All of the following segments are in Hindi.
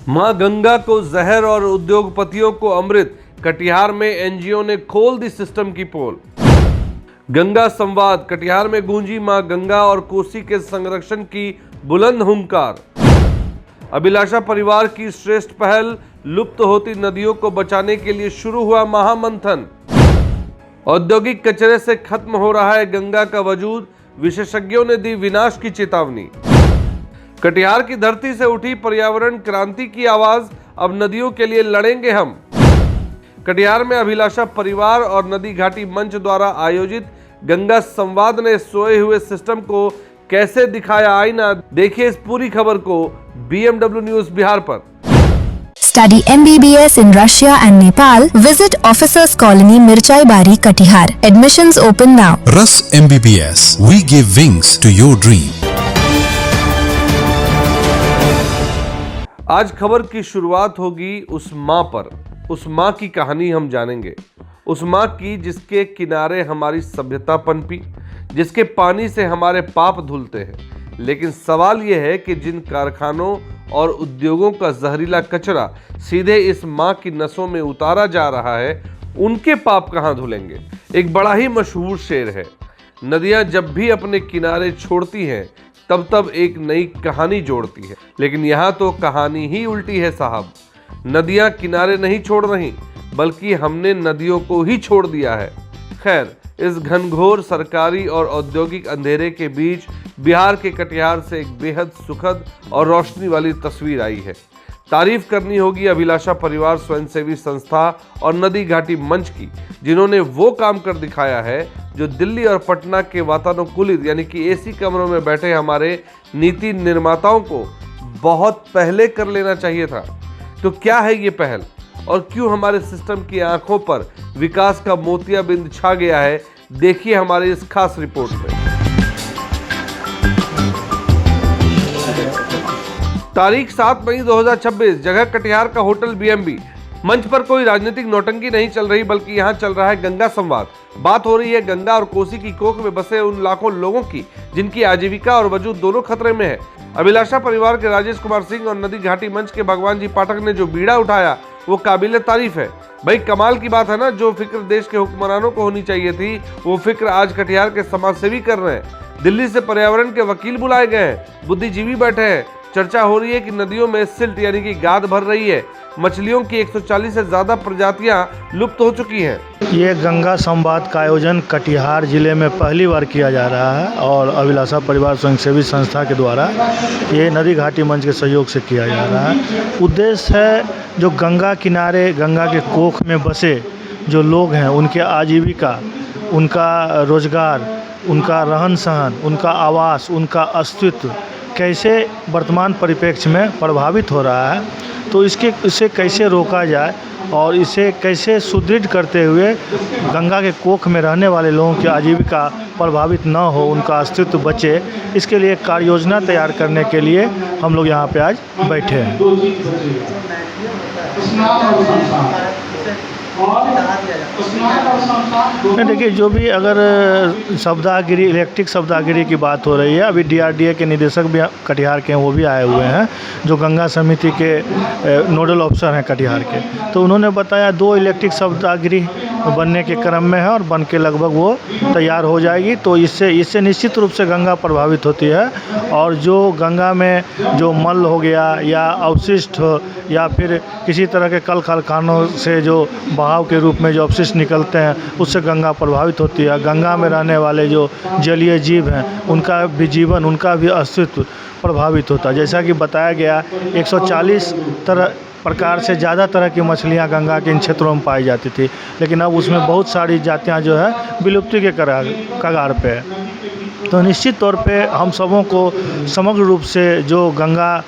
मां गंगा को जहर और उद्योगपतियों को अमृत, कटिहार में एनजीओ ने खोल दी सिस्टम की पोल। गंगा संवाद, कटिहार में गूंजी मां गंगा और कोसी के संरक्षण की बुलंद हुंकार। अभिलाषा परिवार की श्रेष्ठ पहल, लुप्त होती नदियों को बचाने के लिए शुरू हुआ महामंथन। औद्योगिक कचरे से खत्म हो रहा है गंगा का वजूद, विशेषज्ञों ने दी विनाश की चेतावनी। कटिहार की धरती से उठी पर्यावरण क्रांति की आवाज, अब नदियों के लिए लड़ेंगे हम। कटिहार में अभिलाषा परिवार और नदी घाटी मंच द्वारा आयोजित गंगा संवाद ने सोए हुए सिस्टम को कैसे दिखाया आईना। देखिए इस पूरी खबर को BMW न्यूज बिहार पर। Study MBBS in Russia and Nepal. Visit Officers Colony, Mirchai Bari, Katihar. Admissions open now. Rus MBBS. We give wings to your dream. आज खबर की शुरुआत होगी उस माँ पर। उस माँ की कहानी हम जानेंगे। उस माँ की जिसके किनारे हमारी सभ्यता पनपी, जिसके पानी से हमारे पाप धुलते हैं। लेकिन सवाल यह है कि जिन कारखानों और उद्योगों का जहरीला कचरा सीधे इस माँ की नसों में उतारा जा रहा है, उनके पाप कहाँ धुलेंगे। एक बड़ा ही मशहूर शेर है, नदियाँ जब भी अपने किनारे छोड़ती हैं तब तब एक नई कहानी जोड़ती है। लेकिन यहाँ तो कहानी ही उल्टी है साहब। नदियाँ किनारे नहीं छोड़ रही, बल्कि हमने नदियों को ही छोड़ दिया है। खैर, इस घनघोर सरकारी और औद्योगिक अंधेरे के बीच बिहार के कटिहार से एक बेहद सुखद और रोशनी वाली तस्वीर आई है। तारीफ करनी होगी अभिलाषा परिवार स्वयंसेवी संस्था और नदी घाटी मंच की, जिन्होंने वो काम कर दिखाया है जो दिल्ली और पटना के वातानुकूलित यानी कि एसी कमरों में बैठे हमारे नीति निर्माताओं को बहुत पहले कर लेना चाहिए था। तो क्या है ये पहल और क्यों हमारे सिस्टम की आंखों पर विकास का मोतियाबिंद छा गया है, देखिए हमारे इस खास रिपोर्ट में। तारीख 7 मई 2026, जगह कटिहार का होटल BMB। मंच पर कोई राजनीतिक नौटंकी नहीं चल रही, बल्कि यहाँ चल रहा है गंगा संवाद। बात हो रही है गंगा और कोसी की कोख में बसे उन लाखों लोगों की जिनकी आजीविका और वजूद दोनों खतरे में है। अभिलाषा परिवार के राजेश कुमार सिंह और नदी घाटी मंच के भगवान जी पाठक ने जो बीड़ा उठाया वो काबिले तारीफ है। भाई कमाल की बात है ना, जो फिक्र देश के हुक्मरानों को होनी चाहिए थी वो फिक्र आज कटिहार के समाजसेवी कर रहे हैं। दिल्ली से पर्यावरण के वकील बुलाए गए हैं, बुद्धिजीवी बैठे हैं। चर्चा हो रही है कि नदियों में सिल्ट यानी कि गाद भर रही है। मछलियों की 140 से ज्यादा प्रजातियां लुप्त हो चुकी हैं। ये गंगा संवाद का आयोजन कटिहार जिले में पहली बार किया जा रहा है और अभिलाषा परिवार स्वयंसेवी संस्था के द्वारा ये नदी घाटी मंच के सहयोग से किया जा रहा है। उद्देश्य है जो गंगा किनारे, गंगा के कोख में बसे जो लोग हैं, उनके आजीविका, उनका रोजगार, उनका रहन सहन, उनका आवास, उनका अस्तित्व कैसे वर्तमान परिप्रेक्ष्य में प्रभावित हो रहा है, तो इसे कैसे रोका जाए और इसे कैसे सुदृढ़ करते हुए गंगा के कोख में रहने वाले लोगों की आजीविका प्रभावित न हो, उनका अस्तित्व बचे, इसके लिए कार्य योजना तैयार करने के लिए हम लोग यहाँ पे आज बैठे हैं। देखिए, जो भी अगर शब्दागिरी, इलेक्ट्रिक शब्दागिरी की बात हो रही है, अभी DRDA के निदेशक भी कटिहार के हैं, वो भी आए हुए हैं, जो गंगा समिति के नोडल ऑफिसर हैं कटिहार के। तो उन्होंने बताया 2 इलेक्ट्रिक शब्दागिरी बनने के क्रम में है और बन के लगभग वो तैयार हो जाएगी। तो इससे निश्चित रूप से गंगा प्रभावित होती है और जो गंगा में जो मल हो गया या अवशिष्ट हो या फिर किसी तरह के कल कारखानों से जो बहाव के रूप में जो अवशिष्ट निकलते हैं, उससे गंगा प्रभावित होती है। गंगा में रहने वाले जो जलीय जीव हैं, उनका भी जीवन, उनका भी अस्तित्व प्रभावित होता है। जैसा कि बताया गया, 140 प्रकार से ज़्यादा तरह की मछलियाँ गंगा के इन क्षेत्रों में पाई जाती थी, लेकिन अब उसमें बहुत सारी जातियाँ जो है विलुप्ति के कगार पे है। तो निश्चित तौर पे हम सबों को समग्र रूप से जो गंगा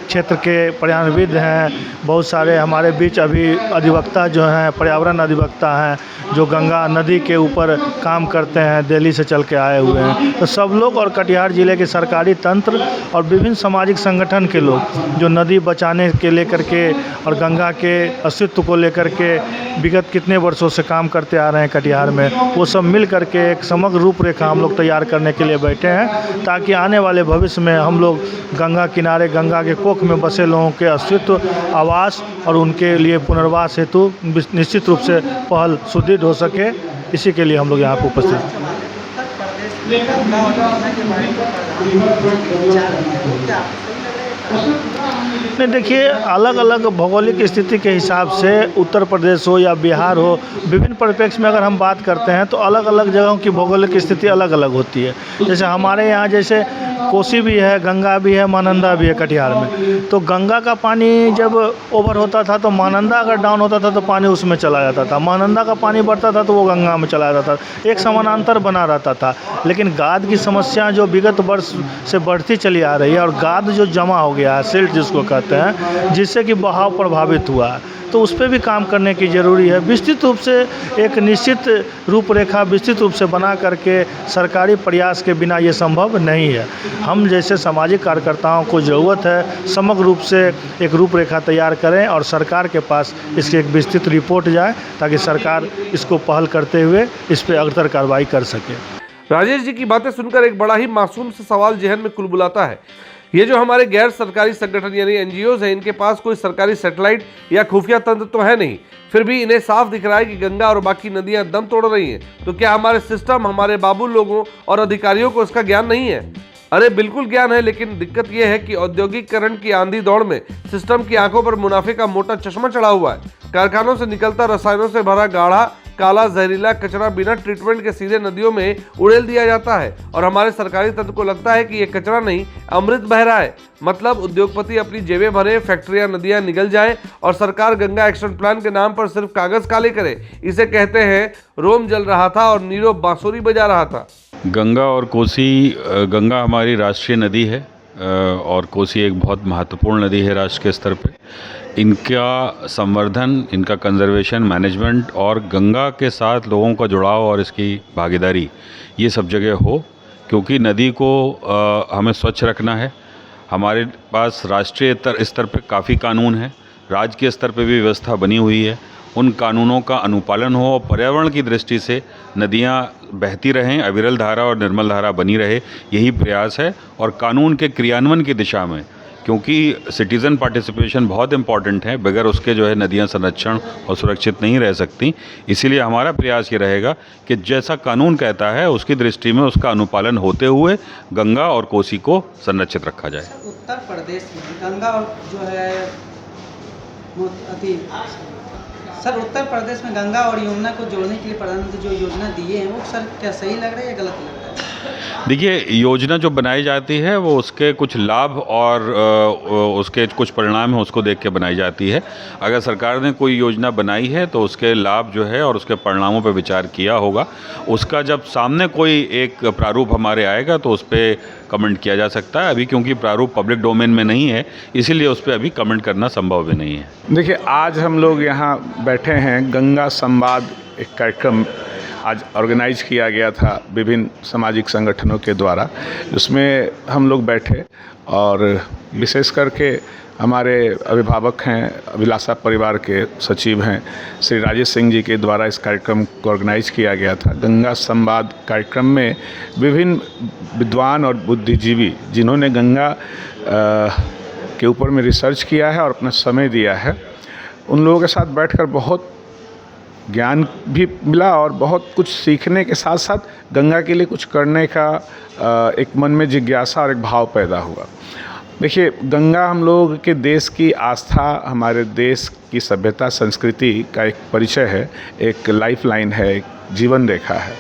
क्षेत्र के पर्यावरणविद हैं, बहुत सारे हमारे बीच अभी अधिवक्ता जो हैं, पर्यावरण अधिवक्ता हैं, जो गंगा नदी के ऊपर काम करते हैं, दिल्ली से चल के आए हुए हैं। तो सब लोग और कटिहार जिले के सरकारी तंत्र और विभिन्न सामाजिक संगठन के लोग जो नदी बचाने के लेकर के और गंगा के अस्तित्व को लेकर के विगत कितने वर्षों से काम करते आ रहे हैं कटिहार में, वो सब मिल करके एक समग्र रूपरेखा हम लोग तैयार करने के लिए बैठे हैं, ताकि आने वाले भविष्य में हम लोग गंगा किनारे, गंगा के कोख मुख में बसे लोगों के अस्तित्व, आवास और उनके लिए पुनर्वास हेतु निश्चित रूप से पहल सुदृढ़ हो सके, इसी के लिए हम लोग यहाँ पर उपस्थित हैं। नहीं, देखिए, अलग अलग भौगोलिक स्थिति के हिसाब से उत्तर प्रदेश हो या बिहार हो, विभिन्न परिप्रेक्ष्य में अगर हम बात करते हैं तो अलग अलग जगहों की भौगोलिक स्थिति अलग अलग होती है। जैसे हमारे यहाँ जैसे कोसी भी है, गंगा भी है, महानंदा भी है कटिहार में। तो गंगा का पानी जब ओवर होता था तो महानंदा अगर डाउन होता था तो पानी उसमें चला जाता था, महानंदा का पानी बढ़ता था तो वो गंगा में चला जाता था, एक समानांतर बना रहता था। लेकिन गाद की समस्या जो विगत वर्ष से बढ़ती चली आ रही है और गाद जो जमा हो गया है, सिल्ट जिसको कहते हैं, जिससे कि बहाव प्रभावित हुआ है, तो उस पर भी काम करने की ज़रूरी है। विस्तृत रूप से एक निश्चित रूपरेखा विस्तृत रूप से बना करके सरकारी प्रयास के बिना ये संभव नहीं है। हम जैसे सामाजिक कार्यकर्ताओं को ज़रूरत है समग्र रूप से एक रूपरेखा तैयार करें और सरकार के पास इसकी एक विस्तृत रिपोर्ट जाए ताकि सरकार इसको पहल करते हुए इस पर अग्रतर कार्रवाई कर सके। राजेश जी की बातें सुनकर एक बड़ा ही मासूम सा सवाल जहन में कुलबुलाता है। ये जो हमारे गैर सरकारी संगठन यानी एनजीओज हैं, इनके पास कोई सरकारी सैटेलाइट या खुफिया तंत्र तो है नहीं, फिर भी इन्हें साफ दिख रहा है कि गंगा और बाकी नदियां दम तोड़ रही हैं। तो क्या हमारे सिस्टम, हमारे बाबू लोगों और अधिकारियों को इसका ज्ञान नहीं है? अरे बिल्कुल ज्ञान है, लेकिन दिक्कत यह है कि औद्योगिकरण की आंधी दौड़ में सिस्टम की आंखों पर मुनाफे का मोटा चश्मा चढ़ा हुआ है। कारखानों से निकलता रसायनों से भरा गाढ़ा काला जहरीला कचरा बिना ट्रीटमेंट के सीधे नदियों में उड़ेल दिया जाता है और हमारे सरकारी तंत्र को लगता है कि ये कचरा नहीं, अमृत बह रहा है। मतलब उद्योगपति अपनी जेबें भरे, फैक्ट्रियां नदियां निगल जाए और सरकार गंगा एक्शन प्लान के नाम पर सिर्फ कागज काले करे। इसे कहते हैं रोम जल रहा था और नीरो बांसुरी बजा रहा था। गंगा और कोसी, गंगा हमारी राष्ट्रीय नदी है और कोसी एक बहुत महत्वपूर्ण नदी है राष्ट्र के स्तर पे। इनका संवर्धन, इनका कंजर्वेशन, मैनेजमेंट और गंगा के साथ लोगों का जुड़ाव और इसकी भागीदारी ये सब जगह हो, क्योंकि नदी को हमें स्वच्छ रखना है। हमारे पास राष्ट्रीय स्तर पे काफ़ी कानून हैं, राज्य के स्तर पे भी व्यवस्था बनी हुई है। उन कानूनों का अनुपालन हो और पर्यावरण की दृष्टि से नदियाँ बहती रहें, अविरल धारा और निर्मल धारा बनी रहे, यही प्रयास है। और कानून के क्रियान्वयन की दिशा में, क्योंकि सिटीज़न पार्टिसिपेशन बहुत इम्पॉर्टेंट है, बगैर उसके जो है नदियाँ संरक्षण और सुरक्षित नहीं रह सकती। इसीलिए हमारा प्रयास ये रहेगा कि जैसा कानून कहता है उसकी दृष्टि में उसका अनुपालन होते हुए गंगा और कोसी को संरक्षित रखा जाए। उत्तर प्रदेश में गंगा और जो है सर, उत्तर प्रदेश में गंगा और यमुना को जोड़ने के लिए प्रधानमंत्री जो योजना दिए हैं वो सर क्या सही लग रहा है या गलत लग रहा है? देखिए, योजना जो बनाई जाती है वो उसके कुछ लाभ और उसके कुछ परिणाम हैं उसको देख के बनाई जाती है। अगर सरकार ने कोई योजना बनाई है तो उसके लाभ जो है और उसके परिणामों पर विचार किया होगा। उसका जब सामने कोई एक प्रारूप हमारे आएगा तो उस पर कमेंट किया जा सकता है। अभी क्योंकि प्रारूप पब्लिक डोमेन में नहीं है, इसीलिए उस पर अभी कमेंट करना संभव भी नहीं है। देखिए, आज हम लोग यहाँ बैठे हैं, गंगा संवाद एक कार्यक्रम आज ऑर्गेनाइज किया गया था विभिन्न सामाजिक संगठनों के द्वारा, जिसमें हम लोग बैठे और विशेष करके हमारे अभिभावक हैं, अभिलाषा परिवार के सचिव हैं श्री राजेश सिंह जी के द्वारा इस कार्यक्रम को ऑर्गेनाइज किया गया था। गंगा संवाद कार्यक्रम में विभिन्न विद्वान और बुद्धिजीवी जिन्होंने गंगा के ऊपर में रिसर्च किया है और अपना समय दिया है, उन लोगों के साथ बैठकर बहुत ज्ञान भी मिला और बहुत कुछ सीखने के साथ साथ गंगा के लिए कुछ करने का एक मन में जिज्ञासा और एक भाव पैदा हुआ। देखिए, गंगा हम लोग के देश की आस्था, हमारे देश की सभ्यता संस्कृति का एक परिचय है, एक लाइफलाइन है, एक जीवन रेखा है।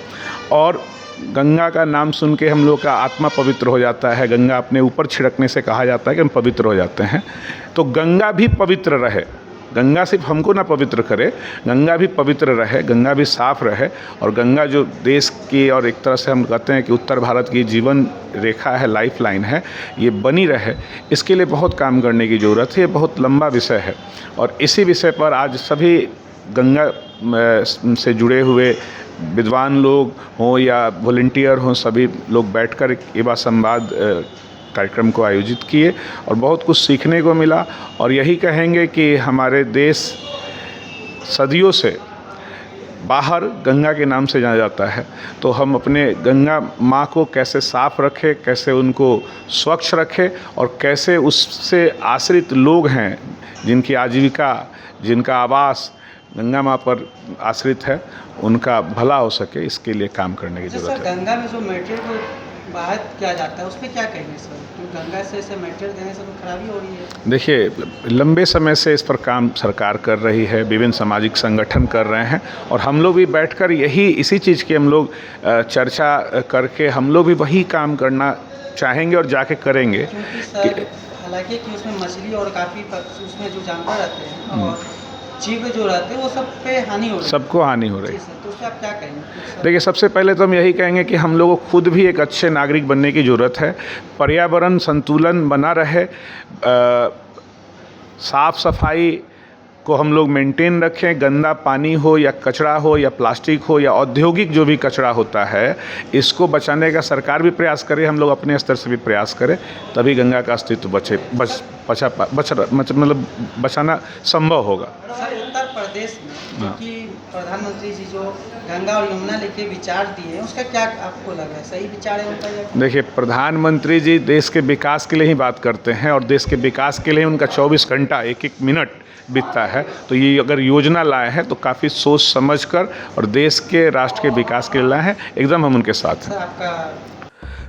और गंगा का नाम सुन के हम लोग का आत्मा पवित्र हो जाता है। गंगा अपने ऊपर छिड़कने से कहा जाता है कि हम पवित्र हो जाते हैं। तो गंगा भी पवित्र रहे, गंगा सिर्फ हमको ना पवित्र करे, गंगा भी पवित्र रहे, गंगा भी साफ रहे। और गंगा जो देश की और एक तरह से हम कहते हैं कि उत्तर भारत की जीवन रेखा है, लाइफ लाइन है, ये बनी रहे, इसके लिए बहुत काम करने की ज़रूरत है। ये बहुत लंबा विषय है और इसी विषय पर आज सभी गंगा से जुड़े हुए विद्वान लोग हों या वॉलंटियर हों, सभी लोग बैठकर युवा संवाद कार्यक्रम को आयोजित किए और बहुत कुछ सीखने को मिला। और यही कहेंगे कि हमारे देश सदियों से बाहर गंगा के नाम से जाना जाता है। तो हम अपने गंगा माँ को कैसे साफ रखें, कैसे उनको स्वच्छ रखें और कैसे उससे आश्रित लोग हैं जिनकी आजीविका, जिनका आवास गंगा माँ पर आश्रित है, उनका भला हो सके, इसके लिए काम करने की ज़रूरत सर है। गंगा में जो मटेरियल को बाहर किया जाता है उस पर क्या कहेंगे सर? क्योंकि गंगा से ऐसे मटेरियल देने से तो खराबी हो रही है। देखिए, लंबे समय से इस पर काम सरकार कर रही है, विभिन्न सामाजिक संगठन कर रहे हैं और हम लोग भी बैठकर इसी चीज़ की हम लोग चर्चा करके हम लोग भी वही काम करना चाहेंगे और जाके करेंगे। क्योंकि सर हालांकि कि उसमें मछली और काफ़ी उसमें जो जानवर रहते हैं और जीव जो रहते हैं वो सब पे हानि हो रही है। सबको हानि हो रही जी है। सर, तो उससे आप क्या कहेंगे? देखिए, सबसे पहले तो हम यही कहेंगे कि हम लोगों को खुद भी एक अच्छे नागरिक बनने की ज़रूरत है। पर्यावरण संतुलन बना रहे, साफ सफाई को हम लोग मेंटेन रखें। गंदा पानी हो या कचरा हो या प्लास्टिक हो या औद्योगिक जो भी कचरा होता है, इसको बचाने का सरकार भी प्रयास करे, हम लोग अपने स्तर से भी प्रयास करें, तभी गंगा का अस्तित्व बचाना संभव होगा। सर उत्तर प्रदेश में क्योंकि प्रधानमंत्री जी जो गंगा और यमुना लेके विचार दिए हैं, उसका क्या आपको लग रहा है, सही विचार है उनका? देखिए, प्रधानमंत्री जी देश के विकास के लिए ही बात करते हैं और देश के विकास के लिए उनका 24 घंटा एक एक मिनट बीतता है। तो ये अगर योजना लाए हैं तो काफ़ी सोच समझकर और देश के राष्ट्र के विकास के लिए लाए हैं। एकदम हम उनके साथ हैं। सर आपका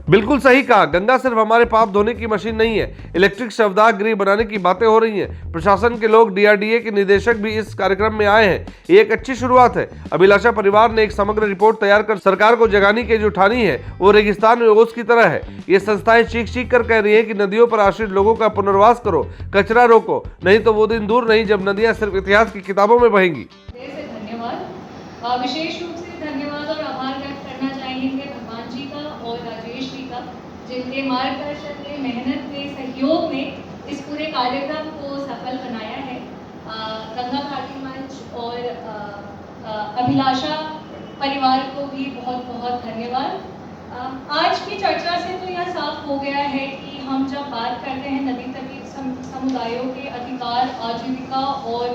बिल्कुल सही कहा। गंगा सिर्फ हमारे पाप धोने की मशीन नहीं है, इलेक्ट्रिक शवदाह गृह बनाने की बातें हो रही हैं। प्रशासन के लोग, डीआरडीए के निदेशक भी इस कार्यक्रम में आए हैं। ये एक अच्छी शुरुआत है। अभिलाषा परिवार ने एक समग्र रिपोर्ट तैयार कर सरकार को जगाने की जो ठानी है वो रेगिस्तान में ओस की तरह है। ये संस्थाएं चीख कर कह रही है कि नदियों पर आश्रित लोगों का पुनर्वास करो, कचरा रोको, नहीं तो वो दिन दूर नहीं जब नदियां सिर्फ इतिहास की किताबों में बहेंगी। धन्यवाद, विशेष रूप से धन्यवाद और आभार व्यक्त करना चाहेंगे भगवान जी का और राजेश जी का, जिनके मार्गदर्शन में, मेहनत में, सहयोग में इस पूरे कार्यक्रम को सफल बनाया है। गंगा घाटी मंच और अभिलाषा परिवार को भी बहुत बहुत धन्यवाद। आज की चर्चा से तो यह साफ हो गया है कि हम जब बात करते हैं नदी तटीय समुदायों के अधिकार, आजीविका और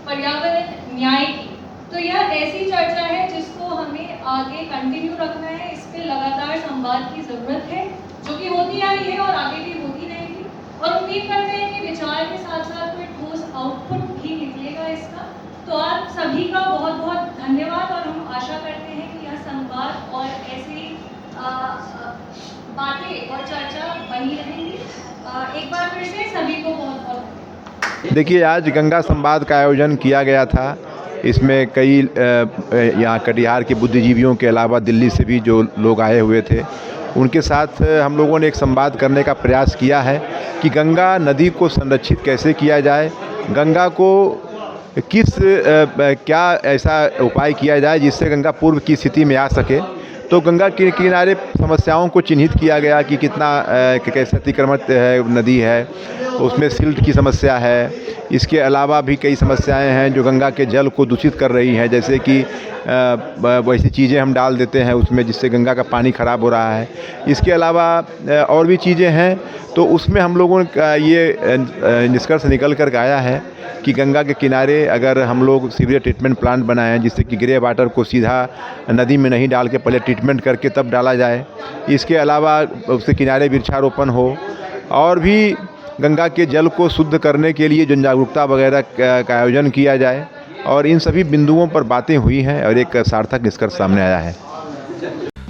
पर्यावरण न्याय की, तो यह ऐसी चर्चा है जिसको हमें आगे कंटिन्यू रखना है। इस पे लगातार संवाद की ज़रूरत है, जो कि होती आई है और आगे भी होती रहेगी। और उम्मीद करते हैं कि विचार के साथ साथ कोई ठोस आउटपुट भी निकलेगा इसका। तो आप सभी का बहुत बहुत धन्यवाद और हम आशा करते हैं कि यह संवाद और ऐसी बातें और चर्चा बनी रहेंगी। एक बार फिर से सभी को बहुत बहुत। देखिए, आज गंगा संवाद का आयोजन किया गया था। इसमें कई यहाँ कटिहार के बुद्धिजीवियों के अलावा दिल्ली से भी जो लोग आए हुए थे, उनके साथ हम लोगों ने एक संवाद करने का प्रयास किया है कि गंगा नदी को संरक्षित कैसे किया जाए, गंगा को क्या ऐसा उपाय किया जाए जिससे गंगा पूर्व की स्थिति में आ सके। तो गंगा के किनारे समस्याओं को चिन्हित किया गया कि कितना कैसे अतिक्रमण है नदी है, उसमें सिल्ट की समस्या है। इसके अलावा भी कई समस्याएं हैं जो गंगा के जल को दूषित कर रही हैं, जैसे कि वैसी चीज़ें हम डाल देते हैं उसमें जिससे गंगा का पानी ख़राब हो रहा है। इसके अलावा और भी चीज़ें हैं। तो उसमें हम लोगों का ये निष्कर्ष निकल कर आया है कि गंगा के किनारे अगर हम लोग सीवरेज ट्रीटमेंट प्लांट बनाएं जिससे कि ग्रे वाटर को सीधा नदी में नहीं डाल के पहले ट्रीटमेंट करके तब डाला जाए। इसके अलावा उसके किनारे वृक्षारोपण हो और भी गंगा के जल को शुद्ध करने के लिए जन जागरूकता वगैरह का आयोजन किया जाए। और इन सभी बिंदुओं पर बातें हुई हैं और एक सार्थक निष्कर्ष सामने आया है।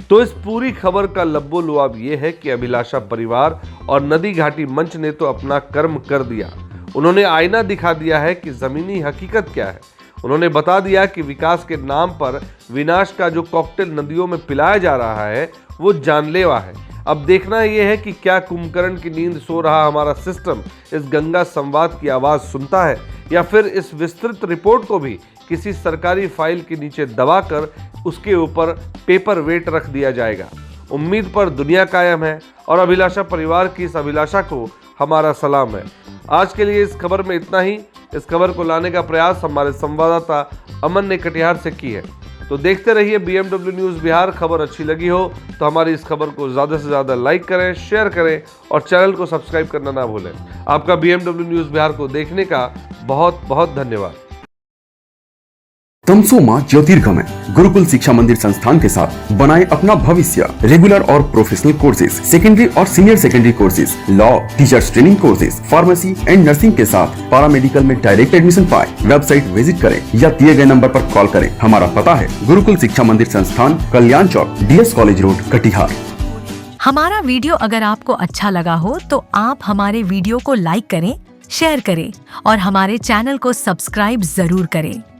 तो इस पूरी खबर का लब्बो लुआब ये है कि अभिलाषा परिवार और नदी घाटी मंच ने तो अपना कर्म कर दिया। उन्होंने आईना दिखा दिया है कि ज़मीनी हकीकत क्या है। उन्होंने बता दिया कि विकास के नाम पर विनाश का जो कॉकटेल नदियों में पिलाया जा रहा है वो जानलेवा है। अब देखना यह है कि क्या कुंभकर्ण की नींद सो रहा हमारा सिस्टम इस गंगा संवाद की आवाज़ सुनता है या फिर इस विस्तृत रिपोर्ट को भी किसी सरकारी फाइल के नीचे दबाकर उसके ऊपर पेपर वेट रख दिया जाएगा। उम्मीद पर दुनिया कायम है और अभिलाषा परिवार की इस अभिलाषा को हमारा सलाम है। आज के लिए इस खबर में इतना ही। इस खबर को लाने का प्रयास हमारे संवाददाता अमन ने कटिहार से की है। तो देखते रहिए BMW न्यूज़ बिहार। खबर अच्छी लगी हो तो हमारी इस खबर को ज़्यादा से ज़्यादा लाइक करें, शेयर करें और चैनल को सब्सक्राइब करना ना भूलें। आपका BMW न्यूज़ बिहार को देखने का बहुत बहुत धन्यवाद। तमसोमा ज्योतिर्गमय गुरुकुल शिक्षा मंदिर संस्थान के साथ बनाए अपना भविष्य। रेगुलर और प्रोफेशनल कोर्सेज, सेकेंडरी और senior secondary courses, law, teachers training courses, pharmacy and nursing के साथ पैरामेडिकल में डायरेक्ट एडमिशन पाए। वेबसाइट विजिट करें या दिए गए नंबर पर कॉल करें। हमारा पता है गुरुकुल शिक्षा मंदिर संस्थान, कल्याण चौक, DS कॉलेज रोड, कटिहार। हमारा वीडियो अगर आपको अच्छा लगा हो तो आप हमारे वीडियो को लाइक करें, शेयर करें और हमारे चैनल को सब्सक्राइब जरूर करें।